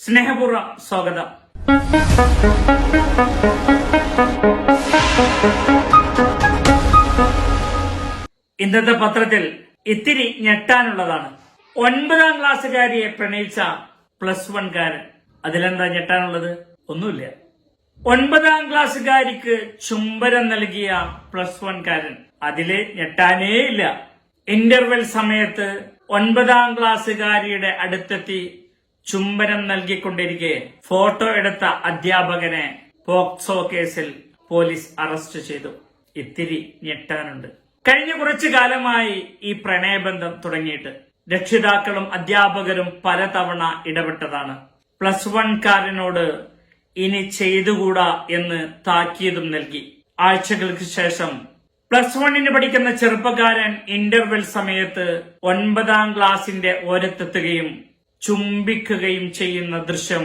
സ്നേഹപൂർവ്വം സ്വാഗതം. ഇന്നത്തെ പത്രത്തിൽ ഇത്തിരി ഞെട്ടാനുള്ളതാണ്. 9ാം ക്ലാസ്സുകാരിയെ പ്രണയിച്ച +1 കാരൻ. അതിലെന്താ ഞെട്ടാനുള്ളത്? ഒന്നുമില്ല. 9ാം ക്ലാസ്സുകാരിക്ക് ചുംബനം നൽകിയ +1 കാരൻ. അതില് ഞെട്ടാനേ ഇല്ല. ഇന്റർവെൽ സമയത്ത് 9ാം ക്ലാസ്സുകാരിയുടെ അടുത്തെത്തി ചുംബനം നൽകിക്കൊണ്ടിരിക്കെ ഫോട്ടോ എടുത്ത അധ്യാപകനെ പോക്സോ കേസിൽ പോലീസ് അറസ്റ്റ് ചെയ്തു. ഇത്തിരി ഞെട്ടാനുണ്ട്. കഴിഞ്ഞ കുറച്ചു കാലമായി ഈ പ്രണയബന്ധം തുടങ്ങിയിട്ട് രക്ഷിതാക്കളും അധ്യാപകരും പലതവണ ഇടപെട്ടതാണ്. +1 കാരനോട് ഇനി ചെയ്തുകൂടാ എന്ന് താക്കീതും നൽകി. ആഴ്ചകൾക്ക് ശേഷം +1 പഠിക്കുന്ന ചെറുപ്പക്കാരൻ ഇന്റർവെൽ സമയത്ത് 9ാം ക്ലാസിന്റെ ഓരത്തെത്തുകയും ചുംബിക്കുകയും ചെയ്യുന്ന ദൃശ്യം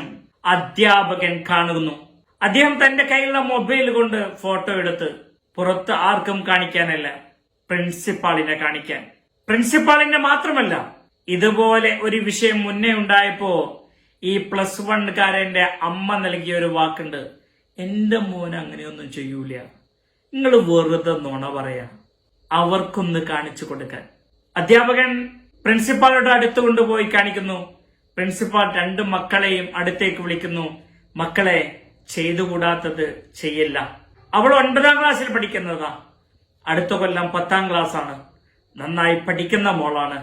അധ്യാപകൻ കാണുന്നു. അദ്ദേഹം തന്റെ കയ്യിലുള്ള മൊബൈൽ കൊണ്ട് ഫോട്ടോ എടുത്ത് പുറത്ത് ആർക്കും കാണിക്കാനല്ല, പ്രിൻസിപ്പാളിനെ കാണിക്കാൻ. പ്രിൻസിപ്പാളിന്റെ മാത്രമല്ല, ഇതുപോലെ ഒരു വിഷയം മുന്നേ ഉണ്ടായപ്പോ ഈ +1 കാരന്റെ അമ്മ നൽകിയ ഒരു വാക്കുണ്ട്: എന്റെ മോൻ അങ്ങനെയൊന്നും ചെയ്യൂല, നിങ്ങൾ വെറുതെ നുണ പറയാ, അവർക്കൊന്ന് കാണിച്ചു കൊടുക്കാൻ. അധ്യാപകൻ പ്രിൻസിപ്പാളുടെ അടുത്ത് കൊണ്ടുപോയി കാണിക്കുന്നു. പ്രിൻസിപ്പാൾ 2 മക്കളെയും അടുത്തേക്ക് വിളിക്കുന്നു. മക്കളെ, ചെയ്തുകൂടാത്തത് ചെയ്യില്ല. അവൾ 9ാം ക്ലാസ്സിൽ പഠിക്കുന്നതാ. അടുത്ത കൊല്ലം 10ാം ക്ലാസ് ആണ്. നന്നായി പഠിക്കുന്ന മോളാണ്.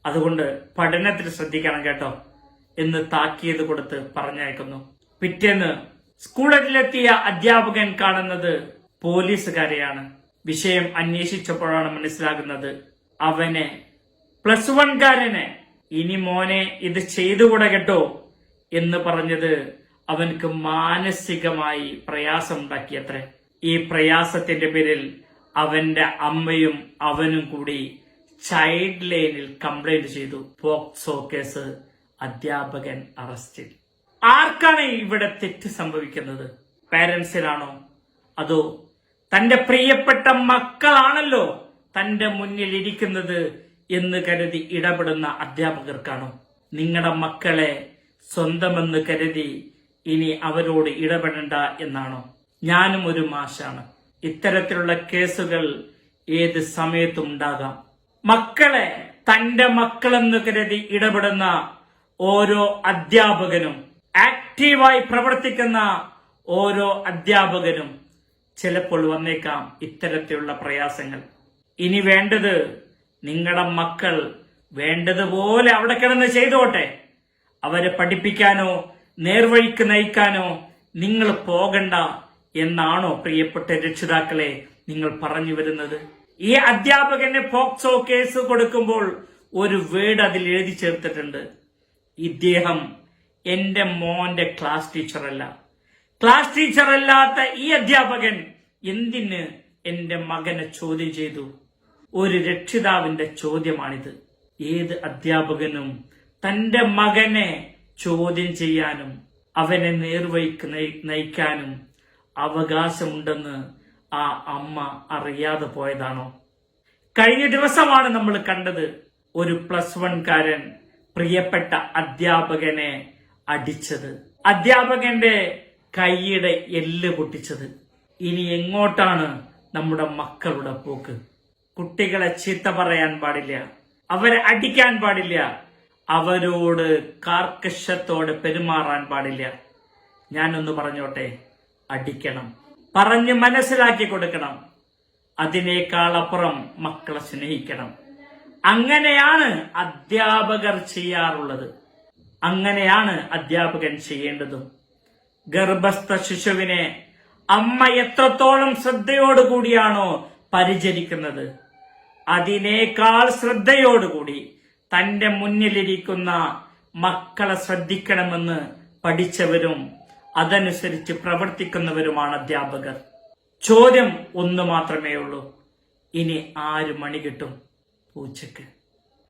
അതുകൊണ്ട് പഠനത്തിൽ ശ്രദ്ധിക്കണം കേട്ടോ എന്ന് താക്കീത് കൊടുത്ത് പറഞ്ഞയക്കുന്നു. പിറ്റേന്ന് സ്കൂളിലെത്തിയ അധ്യാപകൻ കാണുന്നത് പോലീസുകാരെയാണ്. വിഷയം അന്വേഷിച്ചപ്പോഴാണ് മനസ്സിലാകുന്നത് അവനെ +1 കാരനെ ഇനി മോനെ ഇത് ചെയ്തുകൂടെ കേട്ടോ എന്ന് പറഞ്ഞത് അവൻക്ക് മാനസികമായി പ്രയാസമുണ്ടാക്കിയത്രേ. ഈ പ്രയാസത്തിന്റെ പേരിൽ അവന്റെ അമ്മയും അവനും കൂടി ചൈൽഡ് ലൈനിൽ കംപ്ലൈന്റ് ചെയ്തു. പോക്സോ കേസ്, അധ്യാപകൻ അറസ്റ്റിൽ. ആർക്കാണ് ഇവിടെ തെറ്റ് സംഭവിക്കുന്നത്? പാരന്റ്സിനാണോ? അതോ തന്റെ പ്രിയപ്പെട്ട മക്കളാണല്ലോ തന്റെ മുന്നിൽ ഇരിക്കുന്നത് എന്ന് കരുതി ഇടപെടുന്ന അധ്യാപകർക്കാണോ? നിങ്ങളുടെ മക്കളെ സ്വന്തമെന്ന് കരുതി ഇനി അവരോട് ഇടപെടണ്ട എന്നാണോ? ഞാനും ഒരു മാഷാണ്. ഇത്തരത്തിലുള്ള കേസുകൾ ഏത് സമയത്തും ഉണ്ടാകാം. മക്കളെ തന്റെ മക്കളെന്ന് കരുതി ഇടപെടുന്ന ഓരോ അധ്യാപകനും, ആക്റ്റീവായി പ്രവർത്തിക്കുന്ന ഓരോ അധ്യാപകനും ചിലപ്പോൾ വന്നേക്കാം ഇത്തരത്തിലുള്ള പ്രയാസങ്ങൾ. ഇനി വേണ്ടത് നിങ്ങളുടെ മക്കൾ വേണ്ടതുപോലെ അവിടെ കിടന്ന് ചെയ്തോട്ടെ. അവരെ പഠിപ്പിക്കാനോ നേർവഴിക്ക് നയിക്കാനോ നിങ്ങൾ പോകണ്ട എന്നാണോ പ്രിയപ്പെട്ട രക്ഷിതാക്കളെ നിങ്ങൾ പറഞ്ഞു വരുന്നത്? ഈ അധ്യാപകന് പോക്സോ കേസ് കൊടുക്കുമ്പോൾ ഒരു വേർഡ് അതിൽ എഴുതി ചേർത്തിട്ടുണ്ട്: ഇദ്ദേഹം എന്റെ മോന്റെ ക്ലാസ് ടീച്ചറല്ല. ക്ലാസ് ടീച്ചർ അല്ലാത്ത ഈ അധ്യാപകൻ എന്തിന് എന്റെ മകനെ ചോദ്യം ചെയ്തു? ഒരു രക്ഷിതാവിന്റെ ചോദ്യമാണിത്. ഏത് അധ്യാപകനും തന്റെ മകനെ ചോദ്യം ചെയ്യാനും അവനെ നേർവഴിക്ക് നയിക്കാനും അവകാശമുണ്ടെന്ന് ആ അമ്മ അറിയാതെ പോയതാണോ? കഴിഞ്ഞ ദിവസമാണ് നമ്മൾ കണ്ടത് ഒരു +1 കാരൻ പ്രിയപ്പെട്ട അധ്യാപകനെ അടിച്ചത്, അധ്യാപകന്റെ കൈയുടെ എല്ല് പൊട്ടിച്ചത്. ഇനി എങ്ങോട്ടാണ് നമ്മുടെ മക്കളുടെ പോക്ക്? കുട്ടികളെ ചീത്ത പറയാൻ പാടില്ല, അവരെ അടിക്കാൻ പാടില്ല, അവരോട് കാർക്കശ്യത്തോടെ പെരുമാറാൻ പാടില്ല. ഞാനൊന്ന് പറഞ്ഞോട്ടെ, അടിക്കണം, പറഞ്ഞ് മനസ്സിലാക്കി കൊടുക്കണം. അതിനേക്കാൾ അപ്പുറം മക്കളെ സ്നേഹിക്കണം. അങ്ങനെയാണ് അധ്യാപകർ ചെയ്യാറുള്ളത്. അങ്ങനെയാണ് അധ്യാപകൻ ചെയ്യേണ്ടതും. ഗർഭസ്ഥ ശിശുവിനെ അമ്മ എത്രത്തോളം ശ്രദ്ധയോടുകൂടിയാണോ പരിചരിക്കുന്നത്, അതിനേക്കാൾ ശ്രദ്ധയോടുകൂടി തന്റെ മുന്നിലിരിക്കുന്ന മക്കളെ ശ്രദ്ധിക്കണമെന്ന് പഠിച്ചവരും അതനുസരിച്ച് പ്രവർത്തിക്കുന്നവരുമാണ് അധ്യാപകർ. ചോദ്യം ഒന്ന് മാത്രമേ ഉള്ളൂ: ഇനി ആര് മണി കിട്ടും പൂച്ചക്ക്?